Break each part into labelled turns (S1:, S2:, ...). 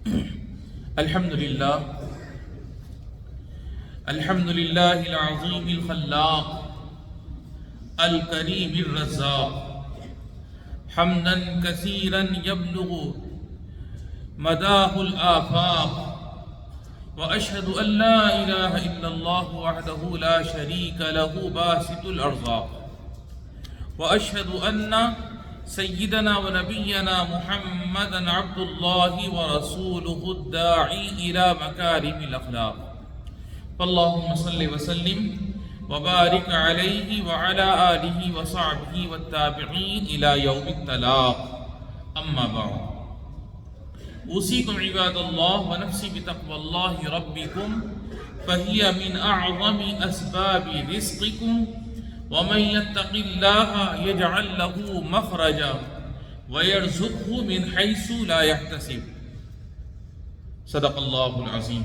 S1: الحمد لله العظيم الخلاق الكريم الرزاق حمدا كثيرا يبلغ مداه الآفاق وأشهد أن لا إله إلا الله وحده لا شريك له باسط الأرزاق وأشهد أن سيدنا ونبينا محمدا عبد الله ورسوله الداعي إلى مكارم الأخلاق فاللهم صل وسلم وبارك عليه وعلى آله وصحبه والتابعين إلى يوم التلاق أما بعد أوصيكم عباد الله ونفسي بتقوى الله ربكم فهي من أعظم أسباب رزقكم ومن يتق الله يجعل له مخرجا ويرزقه من حيث لا يحتسب صدق اللہ العظیم۔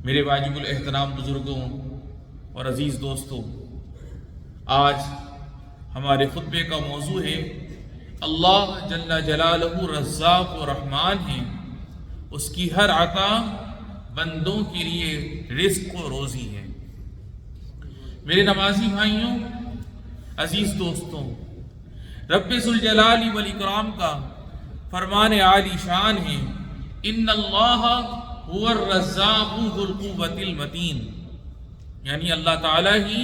S1: میرے واجب الاحترام بزرگوں اور عزیز دوستوں، آج ہمارے خطبے کا موضوع ہے اللہ جل جلالہ رزاق و رحمان ہے، اس کی ہر عطا بندوں کے لیے رزق و روزی ہے۔ میرے نمازی بھائیوں، عزیز دوستوں، رب ذوالجلال والاکرام کا فرمان عالی شان ہے ان اللہ هو الرزاق ذو القوۃ المتین، یعنی اللہ تعالیٰ ہی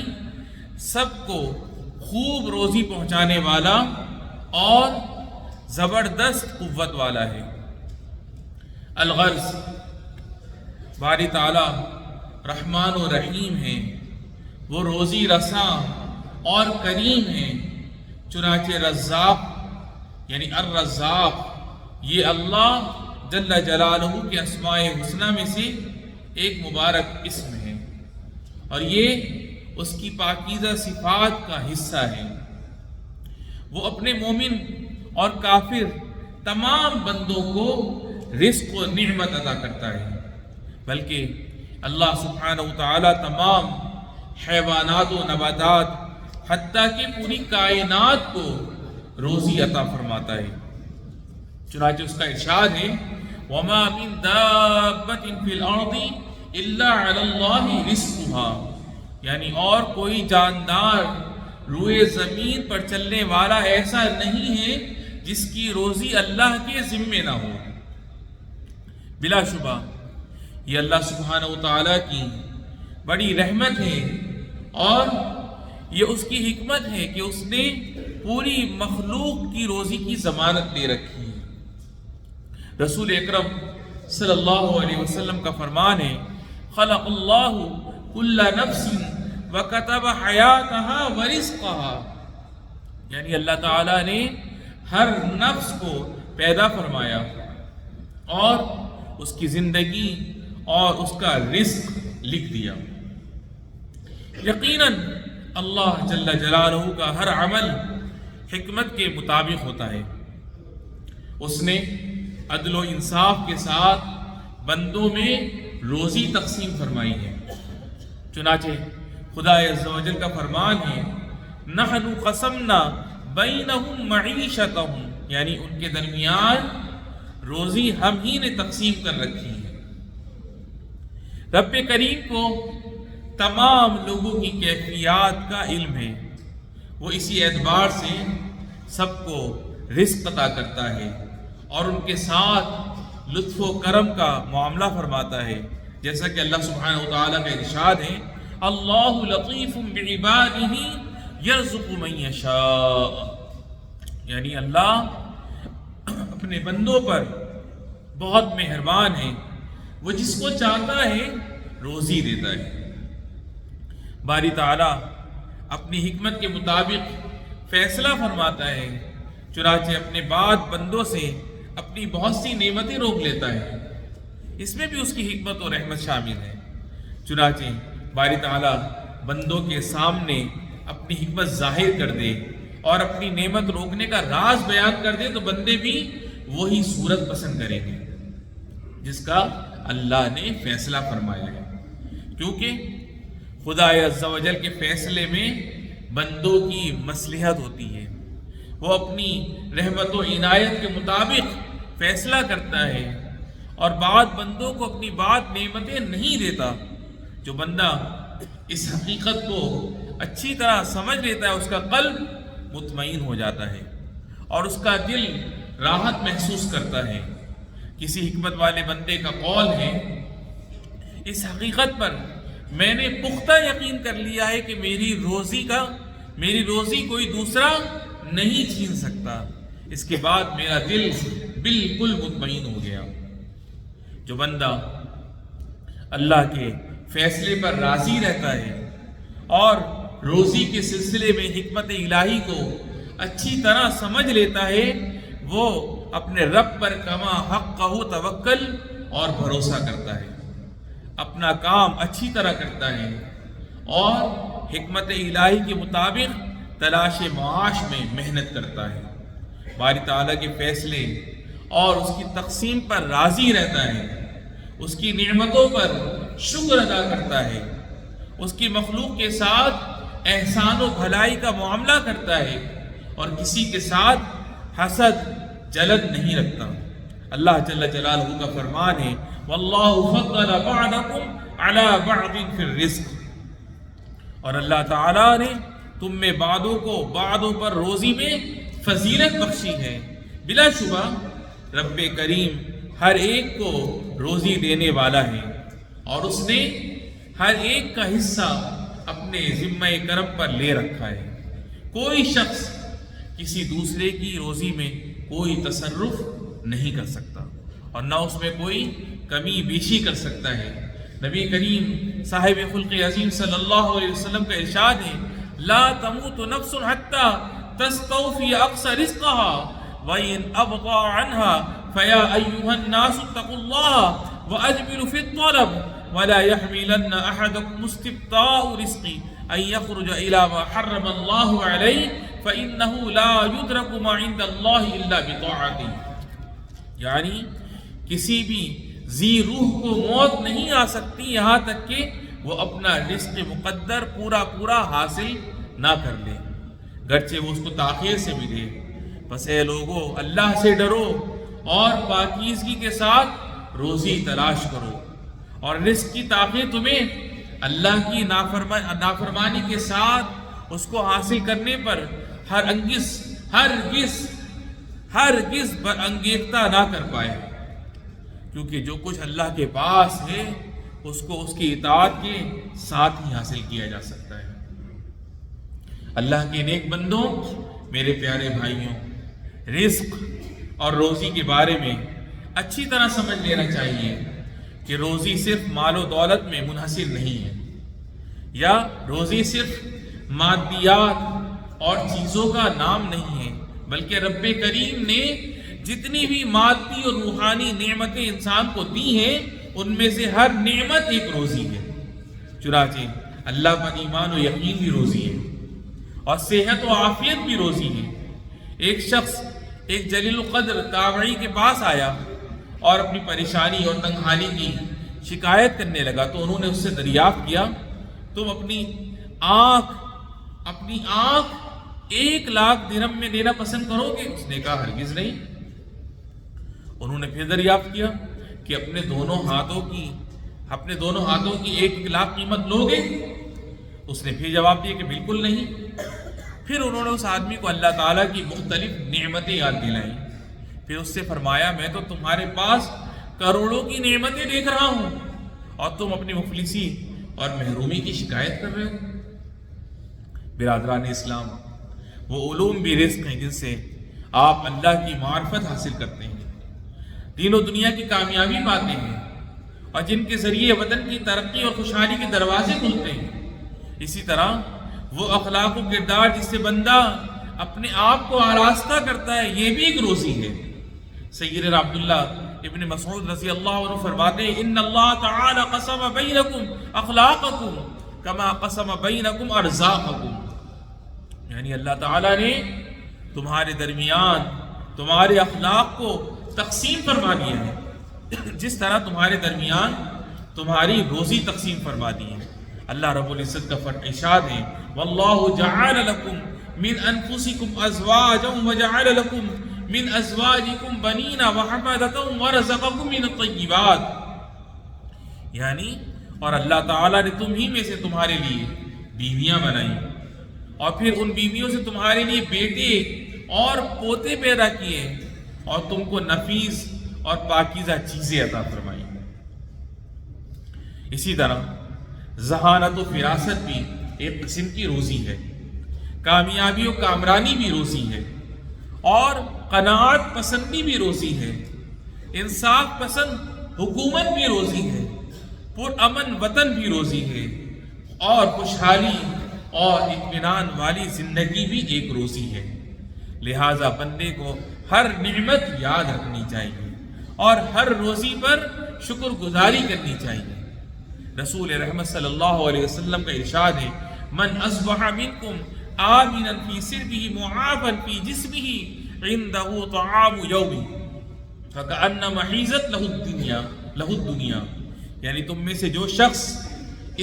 S1: سب کو خوب روزی پہنچانے والا اور زبردست قوت والا ہے۔ الغرض باری تعالیٰ رحمان و رحیم ہے، وہ روزی رساں اور کریم ہے۔ چنانچہ رزاق یعنی الرزاق یہ اللہ جل جلالہ کے اسماء حسنہ میں سے ایک مبارک اسم ہے، اور یہ اس کی پاکیزہ صفات کا حصہ ہے۔ وہ اپنے مومن اور کافر تمام بندوں کو رزق و نعمت عطا کرتا ہے، بلکہ اللہ سبحانہ وتعالی تمام حیوانات و نباتات حتیٰ کہ پوری کائنات کو روزی عطا فرماتا ہے۔ چنانچہ اس کا ارشاد ہے وَمَا مِن دَابَّةٍ فِي الْأَرْضِ إِلَّا عَلَى اللَّهِ رِزْقُهَا، یعنی اور کوئی جاندار روئے زمین پر چلنے والا ایسا نہیں ہے جس کی روزی اللہ کے ذمے نہ ہو۔ بلا شبہ یہ اللہ سبحانہ وتعالی کی بڑی رحمت ہے اور یہ اس کی حکمت ہے کہ اس نے پوری مخلوق کی روزی کی ضمانت دے رکھی ہے۔ رسول اکرم صلی اللہ علیہ وسلم کا فرمان ہے خلق اللہ کل نفس وکتب حیاتها ورزقها، یعنی اللہ تعالیٰ نے ہر نفس کو پیدا فرمایا اور اس کی زندگی اور اس کا رزق لکھ دیا۔ یقیناً اللہ جل جلالہ کا ہر عمل حکمت کے مطابق ہوتا ہے۔ اس نے عدل و انصاف کے ساتھ بندوں میں روزی تقسیم فرمائی ہے۔ چنانچہ خدا عز و جل کا فرمان ہے نحن قسمنا بینہم معیشتہم، یعنی ان کے درمیان روزی ہم ہی نے تقسیم کر رکھی ہے۔ رب کریم کو تمام لوگوں کی کیفیات کا علم ہے، وہ اسی اعتبار سے سب کو رزق عطا کرتا ہے اور ان کے ساتھ لطف و کرم کا معاملہ فرماتا ہے، جیسا کہ اللہ سبحانہ وتعالی کا ارشاد ہے اللہ لطیف بعبادہ یرزق من یشاء، یعنی اللہ اپنے بندوں پر بہت مہربان ہے، وہ جس کو چاہتا ہے روزی دیتا ہے۔ باری تعالیٰ اپنی حکمت کے مطابق فیصلہ فرماتا ہے، چنانچہ اپنے بعد بندوں سے اپنی بہت سی نعمتیں روک لیتا ہے، اس میں بھی اس کی حکمت اور رحمت شامل ہے۔ چنانچہ باری تعالیٰ بندوں کے سامنے اپنی حکمت ظاہر کر دے اور اپنی نعمت روکنے کا راز بیان کر دے تو بندے بھی وہی صورت پسند کریں گے جس کا اللہ نے فیصلہ فرمایا ہے، کیونکہ خدا عز و جل کے فیصلے میں بندوں کی مصلحت ہوتی ہے، وہ اپنی رحمت و عنایت کے مطابق فیصلہ کرتا ہے اور بعض بندوں کو اپنی بات نعمتیں نہیں دیتا، جو بندہ اس حقیقت کو اچھی طرح سمجھ لیتا ہے اس کا قلب مطمئن ہو جاتا ہے اور اس کا دل راحت محسوس کرتا ہے۔ کسی حکمت والے بندے کا قول ہے، اس حقیقت پر میں نے پختہ یقین کر لیا ہے کہ میری روزی کوئی دوسرا نہیں چھین سکتا، اس کے بعد میرا دل بالکل مطمئن ہو گیا۔ جو بندہ اللہ کے فیصلے پر راضی رہتا ہے اور روزی کے سلسلے میں حکمت الہی کو اچھی طرح سمجھ لیتا ہے، وہ اپنے رب پر کما حقہ توکل اور بھروسہ کرتا ہے، اپنا کام اچھی طرح کرتا ہے اور حکمت الہی کے مطابق تلاش معاش میں محنت کرتا ہے، باری تعالیٰ کے فیصلے اور اس کی تقسیم پر راضی رہتا ہے، اس کی نعمتوں پر شکر ادا کرتا ہے، اس کی مخلوق کے ساتھ احسان و بھلائی کا معاملہ کرتا ہے اور کسی کے ساتھ حسد جلد نہیں رکھتا۔ اللہ جل جلالہ کا فرمان ہے واللہ فضل بعضکم علی بعض فی الرزق، اور اللہ تعالیٰ نے تم میں بعضوں کو بعضوں پر روزی میں فضیلت بخشی ہے۔ بلا شبہ رب کریم ہر ایک کو روزی دینے والا ہے اور اس نے ہر ایک کا حصہ اپنے ذمہ کرم پر لے رکھا ہے۔ کوئی شخص کسی دوسرے کی روزی میں کوئی تصرف نہیں کر سکتا اور نہ اس میں کوئی کمی بیشی کر سکتا ہے۔ نبی کریم صاحب خلق عظیم صلی اللہ علیہ وسلم کا ارشاد ہے لا تموت نفس حتی تستوفی اقصى رزقها وَإِنْ أَبْطَى عَنْهَا فَيَا أَيُّهَا النَّاسُ اتَّقُوا اللَّهَ وَأَجْمِلُوا فِي الطَّلَبِ وَلَا يَحْمِلَنَّ أَحَدَكُمُ اسْتِبْطَاءُ رِزْقِهِ أَنْ يَخْرُجَ إِلَى مَا حَرَّمَ اللَّهُ عَلَيْهِ فَإِنَّهُ لَا يُدْرَكُ مَا عِنْدَ اللَّهِ إِلَّا بِطَاعَتِهِ، یعنی کسی بھی ذی روح کو موت نہیں آ سکتی یہاں تک کہ وہ اپنا رزق مقدر پورا حاصل نہ کر لے، گرچہ وہ اس کو تاخیر سے ملے۔ بس اے لوگو، اللہ سے ڈرو اور پاکیزگی کے ساتھ روزی تلاش کرو، اور رزق کی تاخیر تمہیں اللہ کی نافرمانی کے ساتھ اس کو حاصل کرنے پر ہرگز برانگیختہ نہ کر پائے، کیونکہ جو کچھ اللہ کے پاس ہے اس کو اس کی اطاعت کے ساتھ ہی حاصل کیا جا سکتا ہے۔ اللہ کے نیک بندوں، میرے پیارے بھائیوں، رزق اور روزی کے بارے میں اچھی طرح سمجھ لینا چاہیے کہ روزی صرف مال و دولت میں منحصر نہیں ہے، یا روزی صرف مادیات اور چیزوں کا نام نہیں ہے، بلکہ رب کریم نے جتنی بھی مادی اور روحانی نعمتیں انسان کو دی ہیں ان میں سے ہر نعمت ایک روزی ہے۔ چنانچہ اللہ پر ایمان و یقین بھی روزی ہے اور صحت و عافیت بھی روزی ہے۔ ایک شخص ایک جلیل القدر تابعی کے پاس آیا اور اپنی پریشانی اور تنگحالی کی شکایت کرنے لگا، تو انہوں نے اس سے دریافت کیا تم اپنی آنکھ 1,00,000 درہم میں دینا پسند کرو گے؟ اس نے کہا ہرگز نہیں۔ انہوں نے پھر دریافت کیا کہ اپنے دونوں ہاتھوں کی 1,00,000 قیمت لو گے؟ اس نے پھر جواب دیا کہ بالکل نہیں۔ پھر انہوں نے اس آدمی کو اللہ تعالیٰ کی مختلف نعمتیں یاد دلائیں، پھر اس سے فرمایا میں تو تمہارے پاس کروڑوں کی نعمتیں دیکھ رہا ہوں اور تم اپنی مفلسی اور محرومی کی شکایت کر رہے ہو۔ برادران اسلام، وہ علوم بھی رزق ہیں جن سے آپ اللہ کی معرفت حاصل کرتے ہیں، دین و دنیا کی کامیابی پاتے ہیں اور جن کے ذریعے وطن کی ترقی اور خوشحالی کے دروازے کھلتے ہیں۔ اسی طرح وہ اخلاق و کردار جس سے بندہ اپنے آپ کو آراستہ کرتا ہے، یہ بھی ایک روزی ہے۔ سیدنا عبداللہ ابن مسعود رضی اللہ عنہ فرماتے ہیں ان اللہ تعالی قسم بینکم اخلاقکم کما قسم بینکم ارزاقکم، یعنی اللہ تعالیٰ نے تمہارے درمیان تمہارے اخلاق کو تقسیم فرما دیا ہے جس طرح تمہارے درمیان تمہاری روزی تقسیم فرما دی ہے۔ اللہ رب العزت کا ارشاد ہے واللہ جعل لکم من انفسکم ازواجا وجعل لکم من ازواجکم بنین وحفدۃ ورزقکم من الطیبات، یعنی اور اللہ تعالیٰ نے تم ہی میں سے تمہارے لیے بیویاں بنائی اور پھر ان بیویوں سے تمہارے لیے بیٹے اور پوتے پیدا کیے اور تم کو نفیس اور پاکیزہ چیزیں عطا فرمائی۔ اسی طرح ذہانت و فراست بھی ایک قسم کی روزی ہے، کامیابی و کامرانی بھی روزی ہے، اور قناعت پسندی بھی روزی ہے، انصاف پسند حکومت بھی روزی ہے، پرامن وطن بھی روزی ہے، اور خوشحالی اور اطمینان والی زندگی بھی ایک روزی ہے۔ لہٰذا بندے کو ہر نعمت یاد رکھنی چاہیے اور ہر روزی پر شکر گزاری کرنی چاہیے۔ رسول رحمت صلی اللہ علیہ وسلم کا ارشاد ہے، من اصبح منکم آمنا فی سربہ معافا فی جسمہ عنده طعام یوم فکأنما حیزت لہ الدنیا، یعنی تم میں سے جو شخص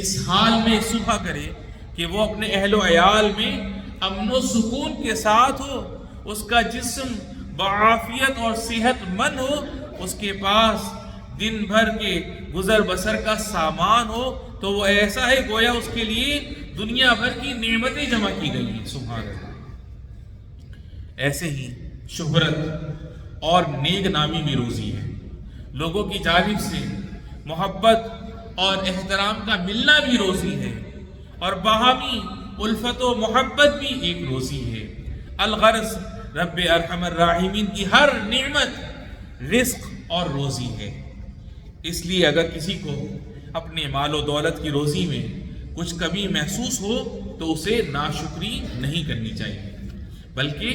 S1: اس حال میں صبح کرے کہ وہ اپنے اہل و عیال میں امن و سکون کے ساتھ ہو، اس کا جسم بعافیت اور صحت مند ہو، اس کے پاس دن بھر کے گزر بسر کا سامان ہو، تو وہ ایسا ہے گویا اس کے لیے دنیا بھر کی نعمتیں جمع کی گئی ہیں۔ سبحان اللہ۔ ایسے ہی شہرت اور نیک نامی بھی روزی ہے، لوگوں کی جانب سے محبت اور احترام کا ملنا بھی روزی ہے، اور باہمی الفت و محبت بھی ایک روزی ہے۔ الغرض رب ارحم الراحمین کی ہر نعمت رزق اور روزی ہے۔ اس لیے اگر کسی کو اپنے مال و دولت کی روزی میں کچھ کمی محسوس ہو تو اسے ناشکری نہیں کرنی چاہیے، بلکہ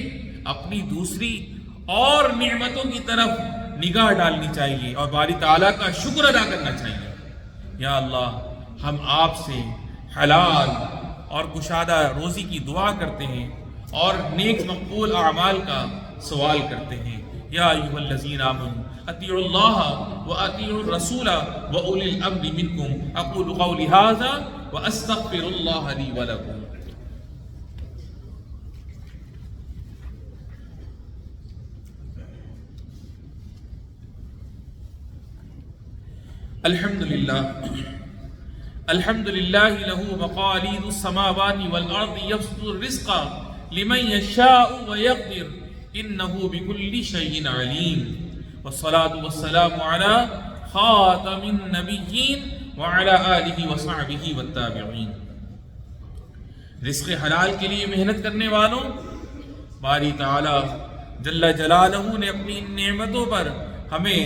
S1: اپنی دوسری اور نعمتوں کی طرف نگاہ ڈالنی چاہیے اور باری تعالیٰ کا شکر ادا کرنا چاہیے۔ یا اللہ، ہم آپ سے حلال اور کشادہ روزی کی دعا کرتے ہیں اور نیک مقبول اعمال کا سوال کرتے ہیں۔ یا ایھا الذین آمنوا اطیعوا اللہ واطیعوا الرسول واولی الامر منکم، اقول قولی ھذا واستغفر اللہ لی ولکم۔ الحمدللہ الحمدللہ لہ مقالید السماوات والارض یبسط الرزق لمن یشاء ویقدر انہ بکل شیء علیم، والصلاة والسلام علی خاتم النبیین وعلی آلہ وصحبہ والتابعین۔ رزق حلال کے لیے محنت کرنے والوں، باری تعالی جل جلالہ نے اپنی ان نعمتوں پر ہمیں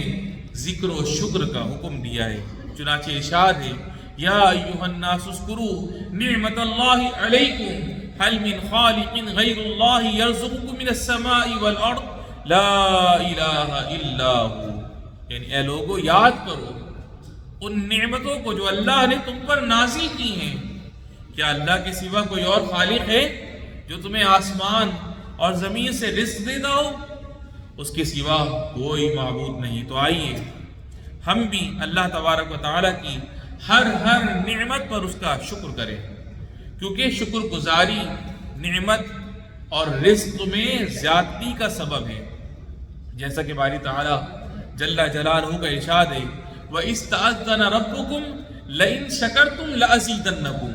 S1: ذکر و شکر کا حکم دیا ہے۔ چنانچہ ارشاد ہے، یا ایھا الناس اذکروا نعمت اللہ علیکم هل من خالق غیر اللہ یرزقکم من السماء والارض لا الہ الا ہو، یعنی اے لوگو یاد کرو ان نعمتوں کو جو اللہ نے تم پر نازل کی ہیں۔ کیا اللہ کے سوا کوئی اور خالق ہے جو تمہیں آسمان اور زمین سے رزق دیتا ہو؟ اس کے سوا کوئی معبود نہیں۔ تو آئیے ہم بھی اللہ تبارک و تعالیٰ کی ہر نعمت پر اس کا شکر کریں، کیونکہ شکر گزاری نعمت اور رزق میں زیادتی کا سبب ہے، جیسا کہ باری تعالیٰ جل جلالہ کا ارشاد ہے، وَإِسْتَأَذَّنَ رَبُّكُمْ لَئِن شَكَرْتُمْ لَأَزِيدَنَّكُمْ،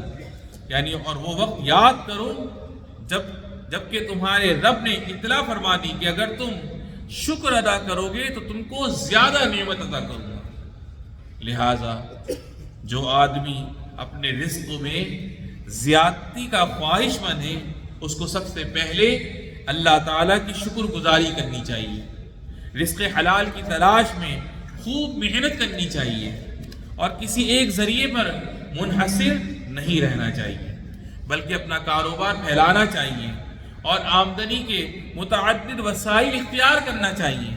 S1: یعنی اور وہ وقت یاد کرو جبکہ تمہارے رب نے اطلاع فرما دی کہ اگر تم شکر ادا کرو گے تو تم کو زیادہ نعمت عطا کروں گا۔ لہٰذا جو آدمی اپنے رزق میں زیادتی کا خواہش مند ہے، اس کو سب سے پہلے اللہ تعالیٰ کی شکر گزاری کرنی چاہیے، رزق حلال کی تلاش میں خوب محنت کرنی چاہیے اور کسی ایک ذریعے پر منحصر نہیں رہنا چاہیے، بلکہ اپنا کاروبار پھیلانا چاہیے اور آمدنی کے متعدد وسائل اختیار کرنا چاہیے۔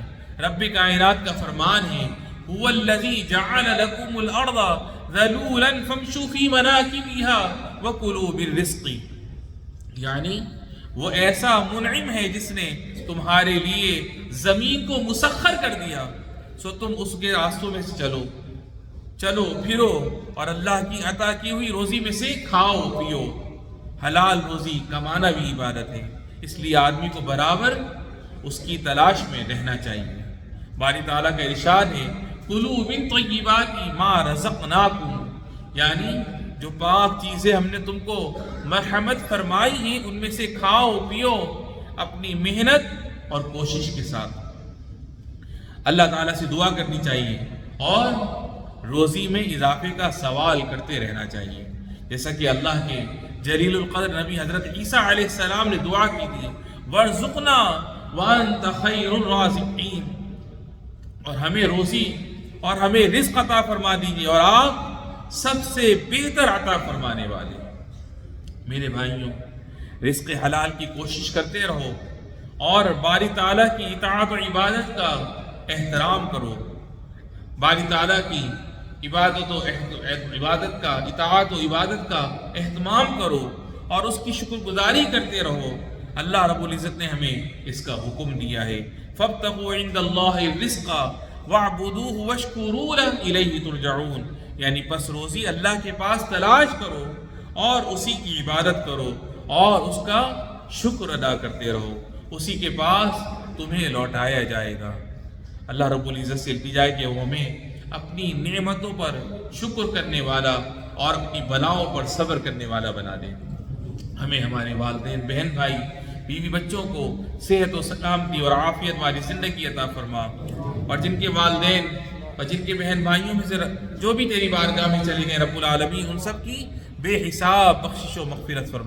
S1: رب کائنات کا فرمان ہے، هو الذی جعل لکم الارض ذلولا فامشوا فی مناکبها وکلوا بالرزق، یعنی وہ ایسا منعم ہے جس نے تمہارے لیے زمین کو مسخر کر دیا، سو تم اس کے راستوں میں سے چلو پھرو اور اللہ کی عطا کی ہوئی روزی میں سے کھاؤ پیو۔ حلال روزی کمانا بھی عبادت ہے، اس لیے آدمی کو برابر اس کی تلاش میں رہنا چاہیے۔ باری تعالیٰ کا ارشاد ہے کلوا من طیبات ما رزقناکم، یعنی جو پاک چیزیں ہم نے تم کو مرحمت فرمائی ہیں ان میں سے کھاؤ پیو اپنی محنت اور کوشش کے ساتھ۔ اللہ تعالیٰ سے دعا کرنی چاہیے اور روزی میں اضافے کا سوال کرتے رہنا چاہیے، جیسا کہ اللہ کے جلیل القدر نبی حضرت عیسیٰ علیہ السلام نے دعا کی تھی وَارْزُقْنَا وَأَنْتَ خَيْرُ الرَّازِقِينَ، اور ہمیں روزی اور ہمیں رزق عطا فرما دیجیے اور آپ سب سے بہتر عطا فرمانے والے۔ میرے بھائیوں، رزق حلال کی کوشش کرتے رہو اور باری تعالیٰ کی اطاعت و عبادت کا احترام کرو، باری تعالیٰ کی عبادت کا اطاعت و عبادت کا اہتمام کرو اور اس کی شکر گزاری کرتے رہو۔ اللہ رب العزت نے ہمیں اس کا حکم دیا ہے فَابْتَغُوا عِنْدَ اللَّهِ الرِّزْقَ وَاعْبُدُوهُ وَاشْكُرُوا لَهُ إِلَيْهِ تُرْجَعُونَ، یعنی پس روزی اللہ کے پاس تلاش کرو اور اسی کی عبادت کرو اور اس کا شکر ادا کرتے رہو، اسی کے پاس تمہیں لوٹایا جائے گا۔ اللہ رب العزت سے التجا ہے کہ وہ ہمیں اپنی نعمتوں پر شکر کرنے والا اور اپنی بلاؤں پر صبر کرنے والا بنا دے۔ ہمیں ہمارے والدین، بہن بھائی، بیوی بچوں کو صحت و سلامتی اور عافیت والی زندگی عطا فرما، اور جن کے والدین اور جن کے بہن بھائیوں میں سے جو بھی تیری بارگاہ میں چلے گئے رب العالمین ان سب کی بے حساب بخشش و مغفرت فرما۔